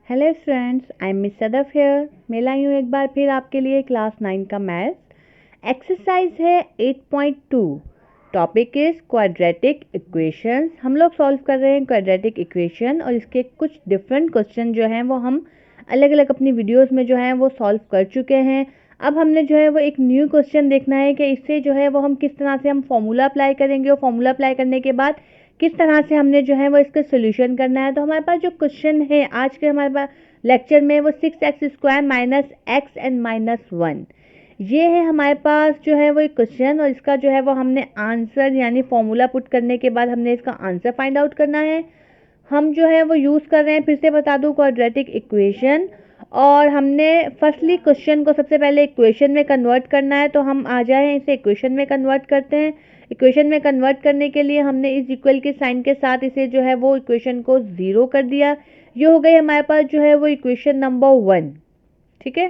Hello friends, I am miss Sadaf here. मैं लाई हूँ एक बार फिर आपके लिए क्लास 9 का मैथ्स एक्सरसाइज है 8.2। Topic is quadratic equations. हम लोग सॉल्व कर रहे हैं क्वाड्रेटिक इक्वेशन और इसके कुछ डिफरेंट क्वेश्चन जो हैं वो हम अलग अलग अपनी वीडियोस में जो हैं वो सॉल्व कर चुके हैं। अब हमने जो है वो एक न्यू क्वेश्चन देखना है कि इससे जो है वो हम किस तरह से हम फॉर्मूला अप्लाई करेंगे और फॉर्मूला अप्लाई करने के बाद किस तरह से हमने जो है वो इसका सोल्यूशन करना है। तो हमारे पास जो क्वेश्चन है आज के हमारे पास लेक्चर में वो 6x² माइनस एक्स एंड -1 ये है हमारे पास जो है वो एक क्वेश्चन। और इसका जो है वो हमने आंसर यानी फॉर्मूला पुट करने के बाद हमने इसका आंसर फाइंड आउट करना है। हम जो है वो यूज़ कर रहे हैं, फिर से बता दूं, क्वाड्रेटिक इक्वेशन। और हमने फर्स्टली क्वेश्चन को सबसे पहले इक्वेशन में कन्वर्ट करना है। तो हम आ जाए इसे इक्वेशन में कन्वर्ट करते हैं। इक्वेशन में कन्वर्ट करने के लिए हमने इस इक्वल के साइन के साथ इसे जो है वो इक्वेशन को 0 कर दिया। ये हो गई हमारे पास जो है वो इक्वेशन नंबर 1। ठीक है,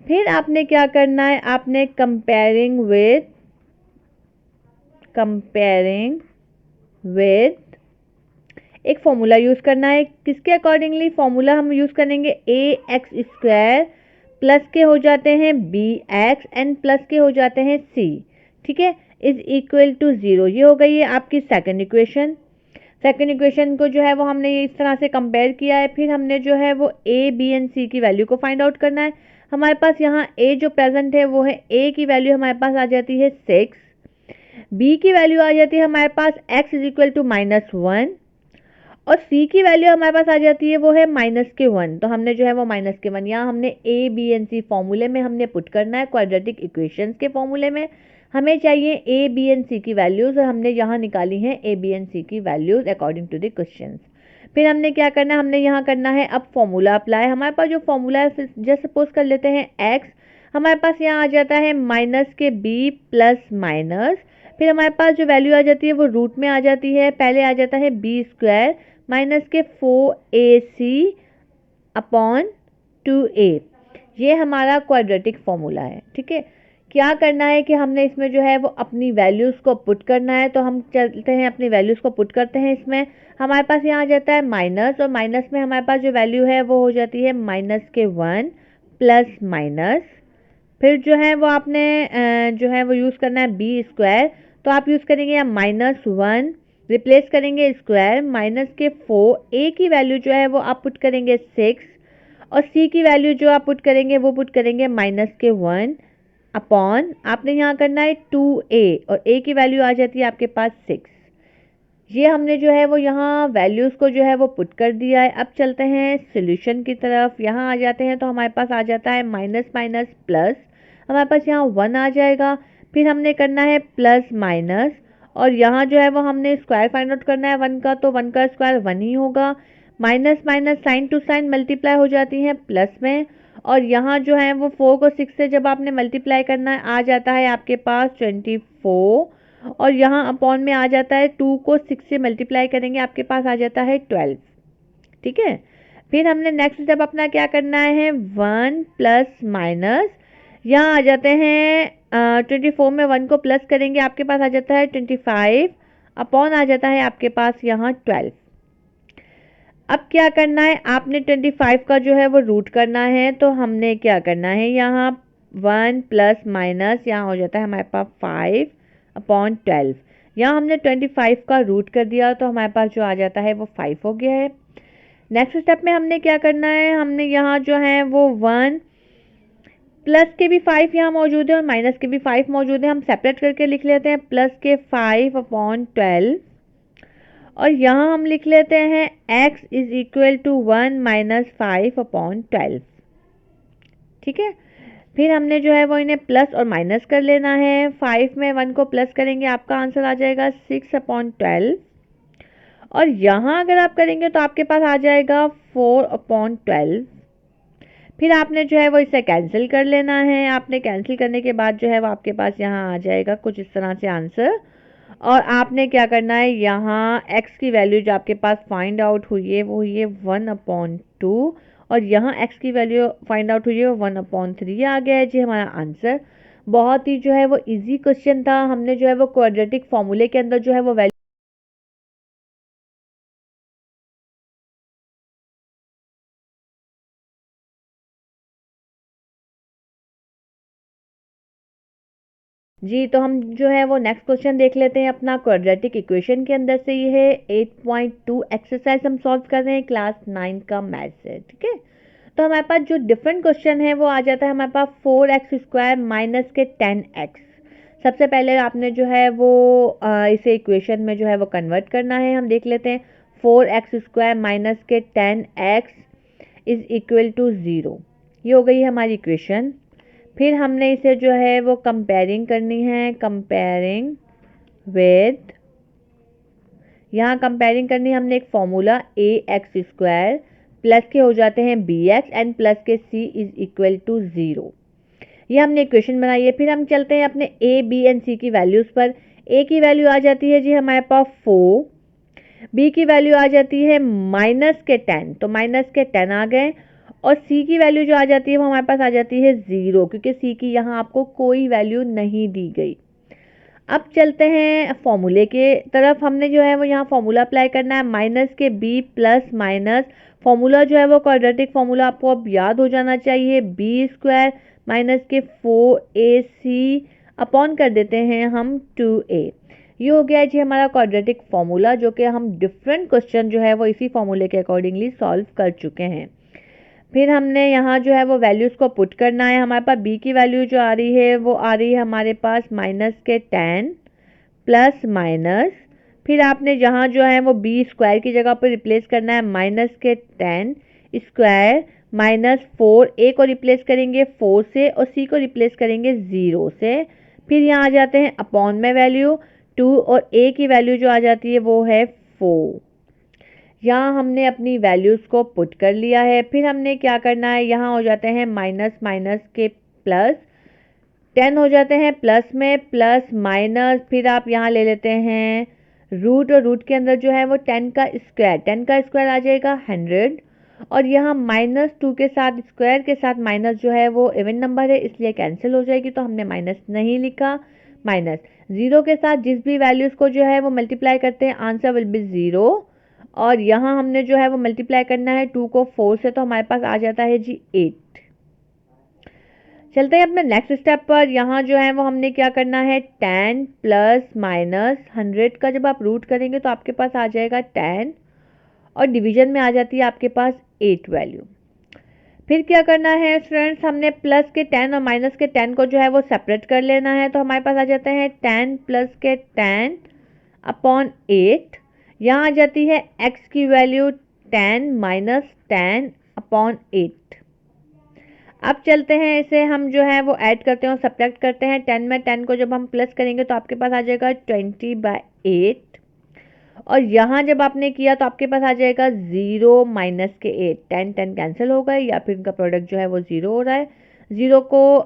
फिर आपने क्या करना है, आपने कंपेयरिंग विथ एक फॉर्मूला यूज करना है। किसके अकॉर्डिंगली फॉर्मूला हम यूज करेंगे, ax² प्लस के हो जाते हैं bx एंड प्लस के हो जाते हैं c। ठीक है, इज इक्वल टू 0। ये हो गई है आपकी सेकंड इक्वेशन। सेकंड इक्वेशन को जो है वो हमने इस तरह से कंपेयर किया है। फिर हमने जो है वो a b एंड c की वैल्यू को फाइंड आउट करना है। हमारे पास यहाँ a जो प्रेजेंट है वो है, a की वैल्यू हमारे पास आ जाती है 6, b की वैल्यू आ जाती है हमारे पास x इज इक्वल टू -1 और c की वैल्यू हमारे पास आ जाती है वो है -1। तो हमने जो है वो -1 यहाँ हमने a b एंड c फॉर्मूले में हमने पुट करना है। क्वाड्रेटिक इक्वेशंस के फॉर्मूले में हमें चाहिए a b एंड c की वैल्यूज और हमने यहाँ निकाली है a b एंड c की values according to the questions. फिर हमने क्या करना है, हमने यहाँ करना है अब फॉर्मूला अप्लाई। हमारे पास जो फॉर्मूला है, जस्ट सपोज कर लेते हैं x, हमारे पास यहाँ आ जाता है माइनस के b प्लस माइनस। फिर हमारे पास जो वैल्यू आ जाती है वो रूट में आ जाती है। पहले आ जाता है b² माइनस के 4ac अपॉन 2a। ये हमारा क्वाड्रेटिक फॉर्मूला है। ठीक है, क्या करना है कि हमने इसमें जो है वो अपनी वैल्यूज़ को पुट करना है। तो हम चलते हैं अपनी वैल्यूज़ को पुट करते हैं इसमें। हमारे पास यहाँ आ जाता है माइनस और माइनस में हमारे पास जो वैल्यू है वो हो जाती है -1 प्लस माइनस। फिर जो है वो आपने जो है वो यूज़ करना है b²। तो आप यूज़ करेंगे या -1 रिप्लेस करेंगे स्क्वायर माइनस के 4, a की वैल्यू जो है वो आप पुट करेंगे 6 और c की वैल्यू जो आप पुट करेंगे वो पुट करेंगे -1 अपॉन आपने यहाँ करना है 2a और a की वैल्यू आ जाती है आपके पास 6। ये हमने जो है वो यहाँ वैल्यूज़ को जो है वो पुट कर दिया है। अब चलते हैं सॉल्यूशन की तरफ। यहाँ आ जाते हैं तो हमारे पास आ जाता है माइनस माइनस प्लस, हमारे पास यहाँ 1 आ जाएगा। फिर हमने करना है प्लस माइनस और यहाँ जो है वो हमने स्क्वायर फाइंड आउट करना है 1 का। तो 1 का स्क्वायर 1 ही होगा। Minus minus sign to sign multiply हो जाती हैं प्लस में। और यहाँ जो है वो 4 को 6 से जब आपने मल्टीप्लाई करना है आ जाता है आपके पास 24 और यहाँ अपॉन में आ जाता है 2 को 6 से मल्टीप्लाई करेंगे आपके पास आ जाता है 12। ठीक है, फिर हमने नेक्स्ट स्टेप अपना क्या करना है, 1 प्लस माइनस, यहाँ आ जाते हैं 24 में 1 को प्लस करेंगे आपके पास आ जाता है 25 अपॉन आ जाता है आपके पास यहाँ 12। अब क्या करना है, आपने 25 का जो है वो रूट करना है। तो हमने क्या करना है, यहाँ 1 प्लस माइनस यहाँ हो जाता है हमारे पास 5 अपॉन 12। यहाँ हमने 25 का रूट कर दिया तो हमारे पास जो आ जाता है वो 5 हो गया है। नेक्स्ट स्टेप में हमने क्या करना है, हमने यहाँ जो है वो 1 प्लस के भी 5 यहाँ मौजूद है और माइनस के भी 5 मौजूद है। हम सेपरेट करके लिख लेते हैं प्लस के 5 अपॉन 12 और यहाँ हम लिख लेते हैं x is equal to 1 minus 5 upon 12। ठीक है, फिर हमने जो है वो इन्हें प्लस और माइनस कर लेना है। 5 में 1 को प्लस करेंगे आपका आंसर आ जाएगा 6 अपॉन 12 और यहाँ अगर आप करेंगे तो आपके पास आ जाएगा 4 अपॉन 12। फिर आपने जो है वो इसे कैंसिल कर लेना है। आपने कैंसिल करने के बाद जो है वो आपके पास यहाँ आ जाएगा कुछ इस तरह से आंसर। और आपने क्या करना है, यहाँ x की वैल्यू जो आपके पास फाइंड आउट हुई है वो ये 1/2 और यहाँ x की वैल्यू फाइंड आउट हुई है वो 1/3 आ गया है जी हमारा आंसर। बहुत ही जो है वो इजी क्वेश्चन था। हमने जो है वो क्वाड्रेटिक फॉर्मूले के अंदर जो है वो वैल्यू जी, तो हम जो है वो नेक्स्ट क्वेश्चन देख लेते हैं अपना क्वाड्रेटिक इक्वेशन के अंदर से। ये है 8.2 एक्सरसाइज हम सॉल्व कर रहे हैं क्लास 9 का मैथ से, ठीक है। तो हमारे पास जो डिफरेंट क्वेश्चन है वो आ जाता है हमारे पास 4x² माइनस के 10x। सबसे पहले आपने जो है वो इसे इक्वेशन में जो है वो कन्वर्ट करना है। हम देख लेते हैं 4x² माइनस के 10x इज इक्वल टू 0। ये हो गई हमारी इक्वेशन। फिर हमने इसे जो है वो कंपेयरिंग करनी है, कंपेयरिंग विद, यहाँ कंपेयरिंग करनी है हमने एक फॉर्मूला ax² प्लस के हो जाते हैं bx एंड प्लस के c इज इक्वल टू 0। ये हमने इक्वेशन बनाई है। फिर हम चलते हैं अपने a b एंड c की वैल्यूज़ पर। a की वैल्यू आ जाती है जी हमारे पास 4, b की वैल्यू आ जाती है माइनस के 10, तो माइनस के 10 आ गए, और c की वैल्यू जो आ जाती है वो हमारे पास आ जाती है 0, क्योंकि c की यहाँ आपको कोई वैल्यू नहीं दी गई। अब चलते हैं फॉर्मूले के तरफ। हमने जो है वो यहाँ फॉर्मूला अप्लाई करना है, माइनस के b प्लस माइनस, फॉर्मूला जो है वो क्वाड्रेटिक फॉर्मूला आपको अब याद हो जाना चाहिए, b² माइनस के 4ac अपॉन कर देते हैं हम 2a। ये हो गया जी हमारा क्वाड्रेटिक फॉर्मूला, जो कि हम डिफरेंट क्वेश्चन जो है वो इसी फॉर्मूले के अकॉर्डिंगली सॉल्व कर चुके हैं। फिर हमने यहाँ जो है वो वैल्यूज़ को पुट करना है। हमारे पास b की वैल्यू जो आ रही है वो आ रही है हमारे पास माइनस के 10 प्लस माइनस, फिर आपने जहाँ जो है वो b² की जगह पर रिप्लेस करना है माइनस के 10² माइनस 4, a को रिप्लेस करेंगे 4 से और c को रिप्लेस करेंगे 0 से। फिर यहाँ आ जाते हैं अपॉन में वैल्यू 2 और a की वैल्यू जो आ जाती है वो है 4। यहाँ हमने अपनी वैल्यूज़ को पुट कर लिया है। फिर हमने क्या करना है, यहाँ हो जाते हैं माइनस माइनस के प्लस, 10 हो जाते हैं प्लस में, प्लस माइनस, फिर आप यहाँ ले लेते हैं रूट, और रूट के अंदर जो है वो 10 का स्क्वायर आ जाएगा 100, और यहाँ -2 के साथ स्क्वायर के साथ माइनस जो है वो इवन नंबर है इसलिए कैंसिल हो जाएगी, तो हमने माइनस नहीं लिखा। माइनस 0 के साथ जिस भी वैल्यूज़ को जो है वो मल्टीप्लाई करते हैं आंसर विल बी 0, और यहाँ हमने जो है वो मल्टीप्लाई करना है 2 को 4 से, तो हमारे पास आ जाता है जी 8। चलते हैं अपने नेक्स्ट स्टेप पर। यहाँ जो है वो हमने क्या करना है, 10 प्लस माइनस 100 का जब आप रूट करेंगे तो आपके पास आ जाएगा 10, और डिवीजन में आ जाती है आपके पास 8 वैल्यू। फिर क्या करना है स्टूडेंट्स, हमने प्लस के 10 और माइनस के 10 को जो है वो सेपरेट कर लेना है, तो हमारे पास आ जाता है 10 प्लस के 10 अपॉन 8। यहाँ आ जाती है x की वैल्यू 10 माइनस 10 अपॉन 8। अब चलते हैं इसे हम जो है वो ऐड करते हैं और सब्ट्रैक्ट करते हैं। 10 में 10 को जब हम प्लस करेंगे तो आपके पास आ जाएगा 20/8, और यहाँ जब आपने किया तो आपके पास आ जाएगा 0 माइनस के 8, 10 10 कैंसिल हो गए, या फिर इनका प्रोडक्ट जो है वो 0 हो रहा है। 0 को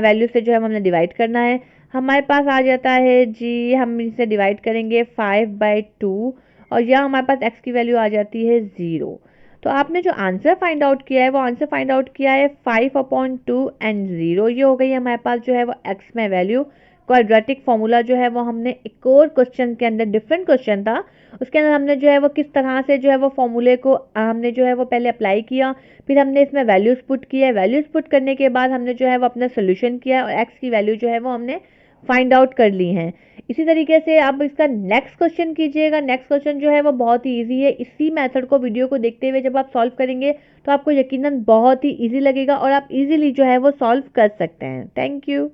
वैल्यू से जो है हमने डिवाइड करना है। हमारे पास आ जाता है जी, हम इसे डिवाइड करेंगे 5/2, और यहाँ हमारे पास x की वैल्यू आ जाती है 0। तो आपने जो आंसर फाइंड आउट किया है वो आंसर फाइंड आउट किया है 5/2 एंड 0। ये हो गई हमारे पास जो है वो x में वैल्यू। क्वाड्रेटिक फॉर्मूला जो है वो हमने एक और क्वेश्चन के अंदर, डिफरेंट क्वेश्चन था, उसके अंदर हमने जो है वो किस तरह से जो है वो फॉर्मूले को हमने जो है वो पहले अप्लाई किया, फिर हमने इसमें वैल्यूज़ पुट किया। वैल्यूज़ पुट करने के बाद हमने जो है वो अपना सोल्यूशन किया और x की वैल्यू जो है वो हमने फाइंड आउट कर ली हैं। इसी तरीके से अब इसका नेक्स्ट क्वेश्चन कीजिएगा। नेक्स्ट क्वेश्चन जो है वो बहुत ही इजी है। इसी मेथड को वीडियो को देखते हुए जब आप सॉल्व करेंगे तो आपको यकीनन बहुत ही इजी लगेगा और आप इजीली जो है वो सॉल्व कर सकते हैं। Thank you.